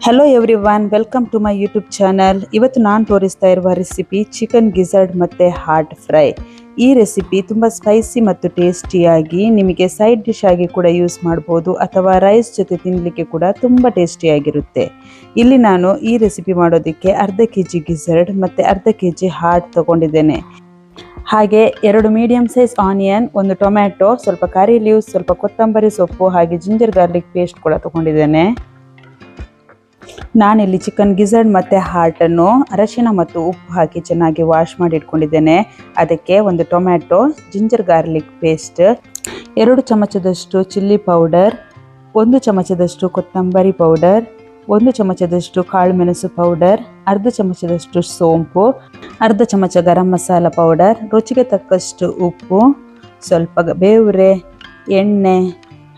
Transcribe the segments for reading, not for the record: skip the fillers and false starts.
Hello everyone, welcome to my YouTube channel. ಇವತ್ತು ನಾನು ತೋರಿಸ್ತಾ ಇರುವ ರೆಸಿಪಿ ಚಿಕನ್ ಗಿಝರ್ಡ್ ಮತ್ತು ಹಾರ್ಟ್ ಫ್ರೈ. ಈ ರೆಸಿಪಿ ತುಂಬ ಸ್ಪೈಸಿ ಮತ್ತು ಟೇಸ್ಟಿಯಾಗಿ ನಿಮಗೆ ಸೈಡ್ ಡಿಶ್ ಆಗಿ ಕೂಡ ಯೂಸ್ ಮಾಡ್ಬೋದು ಅಥವಾ ರೈಸ್ ಜೊತೆ ತಿನ್ನಲಿಕ್ಕೆ ಕೂಡ ತುಂಬ ಟೇಸ್ಟಿಯಾಗಿರುತ್ತೆ. ಇಲ್ಲಿ ನಾನು ಈ ರೆಸಿಪಿ ಮಾಡೋದಕ್ಕೆ ಅರ್ಧ kg ಗಿಝರ್ಡ್ ಮತ್ತು ಅರ್ಧ kg ಹಾರ್ಟ್ ತಗೊಂಡಿದ್ದೇನೆ. ಹಾಗೆ 2 ಮೀಡಿಯಂ ಸೈಜ್ ಆನಿಯನ್, 1 ಟೊಮ್ಯಾಟೊ, ಸ್ವಲ್ಪ ಕರಿ ಲೀವ್ಸ್, ಸ್ವಲ್ಪ ಕೊತ್ತಂಬರಿ ಸೊಪ್ಪು ಹಾಗೆ ಜಿಂಜರ್ ಗಾರ್ಲಿಕ್ ಪೇಸ್ಟ್ ಕೂಡ ತಗೊಂಡಿದ್ದೇನೆ. ನಾನಿಲ್ಲಿ ಚಿಕನ್ ಗಿಝರ್ಡ್ ಮತ್ತು ಹಾರ್ಟನ್ನು ಅರಶಿನ ಮತ್ತು ಉಪ್ಪು ಹಾಕಿ ಚೆನ್ನಾಗಿ ವಾಶ್ ಮಾಡಿ ಇಟ್ಕೊಂಡಿದ್ದೇನೆ. ಅದಕ್ಕೆ 1 ಟೊಮ್ಯಾಟೊ, ಜಿಂಜರ್ ಗಾರ್ಲಿಕ್ ಪೇಸ್ಟ್, 2 ಚಮಚದಷ್ಟು ಚಿಲ್ಲಿ ಪೌಡರ್, 1 ಚಮಚದಷ್ಟು ಕೊತ್ತಂಬರಿ ಪೌಡರ್, 1 ಚಮಚದಷ್ಟು ಕಾಳು ಮೆಣಸು ಪೌಡರ್, ಅರ್ಧ ಚಮಚದಷ್ಟು ಸೋಂಪು, ಅರ್ಧ ಚಮಚ ಗರಂ ಮಸಾಲ ಪೌಡರ್, ರುಚಿಗೆ ತಕ್ಕಷ್ಟು ಉಪ್ಪು, ಸ್ವಲ್ಪ ಬೇವ್ರೆ, ಎಣ್ಣೆ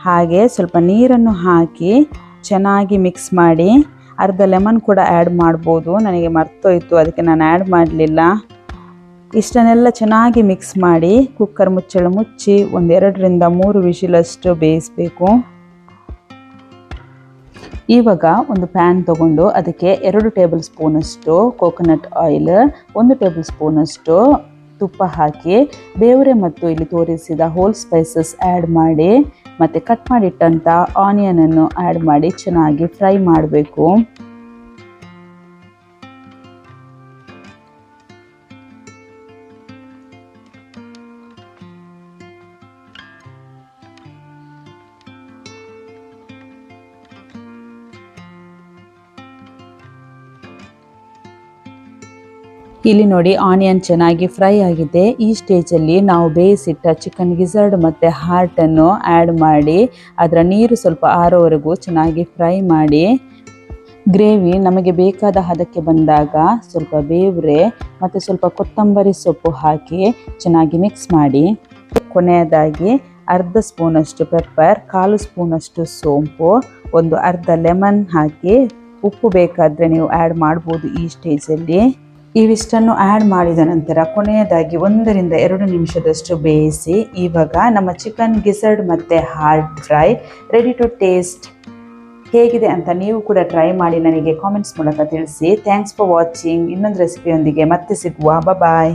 ಹಾಗೆ ಸ್ವಲ್ಪ ನೀರನ್ನು ಹಾಕಿ ಚೆನ್ನಾಗಿ ಮಿಕ್ಸ್ ಮಾಡಿ. ಅರ್ಧ ಲೆಮನ್ ಕೂಡ ಆ್ಯಡ್ ಮಾಡ್ಬೋದು, ನನಗೆ ಮರ್ತೋಯ್ತು ಅದಕ್ಕೆ ನಾನು ಆ್ಯಡ್ ಮಾಡಲಿಲ್ಲ. ಇಷ್ಟನ್ನೆಲ್ಲ ಚೆನ್ನಾಗಿ ಮಿಕ್ಸ್ ಮಾಡಿ ಕುಕ್ಕರ್ ಮುಚ್ಚಳ ಮುಚ್ಚಿ 2 ರಿಂದ 3 ವಿಶಿಲಷ್ಟು ಬೇಯಿಸಬೇಕು. ಇವಾಗ ಒಂದು ಪ್ಯಾನ್ ತಗೊಂಡು ಅದಕ್ಕೆ 2 ಟೇಬಲ್ ಸ್ಪೂನಷ್ಟು ಕೋಕೋನಟ್ ಆಯಿಲ್, 1 ಟೇಬಲ್ ಸ್ಪೂನಷ್ಟು ತುಪ್ಪ ಹಾಕಿ ಬೇವ್ರೆ ಮತ್ತು ಇಲ್ಲಿ ತೋರಿಸಿದ ಹೋಲ್ ಸ್ಪೈಸಸ್ ಆ್ಯಡ್ ಮಾಡಿ ಮತ್ತು ಕಟ್ ಮಾಡಿಟ್ಟಂಥ ಆನಿಯನನ್ನು ಆ್ಯಡ್ ಮಾಡಿ ಚೆನ್ನಾಗಿ ಫ್ರೈ ಮಾಡಬೇಕು. ಇಲ್ಲಿ ನೋಡಿ ಆನಿಯನ್ ಚೆನ್ನಾಗಿ ಫ್ರೈ ಆಗಿದೆ. ಈ ಸ್ಟೇಜಲ್ಲಿ ನಾವು ಬೇಯಿಸಿಟ್ಟ ಚಿಕನ್ ಗಿಝರ್ಡ್ ಮತ್ತು ಹಾರ್ಟನ್ನು ಆ್ಯಡ್ ಮಾಡಿ ಅದರ ನೀರು ಸ್ವಲ್ಪ ಆರೋವರೆಗೂ ಚೆನ್ನಾಗಿ ಫ್ರೈ ಮಾಡಿ. ಗ್ರೇವಿ ನಮಗೆ ಬೇಕಾದ ಹದಕ್ಕೆ ಬಂದಾಗ ಸ್ವಲ್ಪ ಬೇವ್ರೆ ಮತ್ತು ಸ್ವಲ್ಪ ಕೊತ್ತಂಬರಿ ಸೊಪ್ಪು ಹಾಕಿ ಚೆನ್ನಾಗಿ ಮಿಕ್ಸ್ ಮಾಡಿ. ಕೊನೆಯದಾಗಿ ಅರ್ಧ ಸ್ಪೂನಷ್ಟು ಪೆಪ್ಪರ್, 1/4 ಸ್ಪೂನಷ್ಟು ಸೋಂಪು, ಒಂದು ಅರ್ಧ ಲೆಮನ್ ಹಾಕಿ ಉಪ್ಪು ಬೇಕಾದರೆ ನೀವು ಆ್ಯಡ್ ಮಾಡ್ಬೋದು. ಈ ಸ್ಟೇಜಲ್ಲಿ ಇವಿಷ್ಟನ್ನು ಆ್ಯಡ್ ಮಾಡಿದ ನಂತರ ಕೊನೆಯದಾಗಿ 1 ರಿಂದ 2 ನಿಮಿಷದಷ್ಟು ಬೇಯಿಸಿ. ಇವಾಗ ನಮ್ಮ ಚಿಕನ್ ಗಿಝರ್ಡ್ ಮತ್ತು heart fry ready to taste. ಹೇಗಿದೆ ಅಂತ ನೀವು ಕೂಡ ಟ್ರೈ ಮಾಡಿ ನನಗೆ ಕಾಮೆಂಟ್ಸ್ ಮೂಲಕ ತಿಳಿಸಿ. Thanks for watching. ಇನ್ನೊಂದು ರೆಸಿಪಿಯೊಂದಿಗೆ ಮತ್ತೆ ಸಿಗುವ. ಬಾಯ್.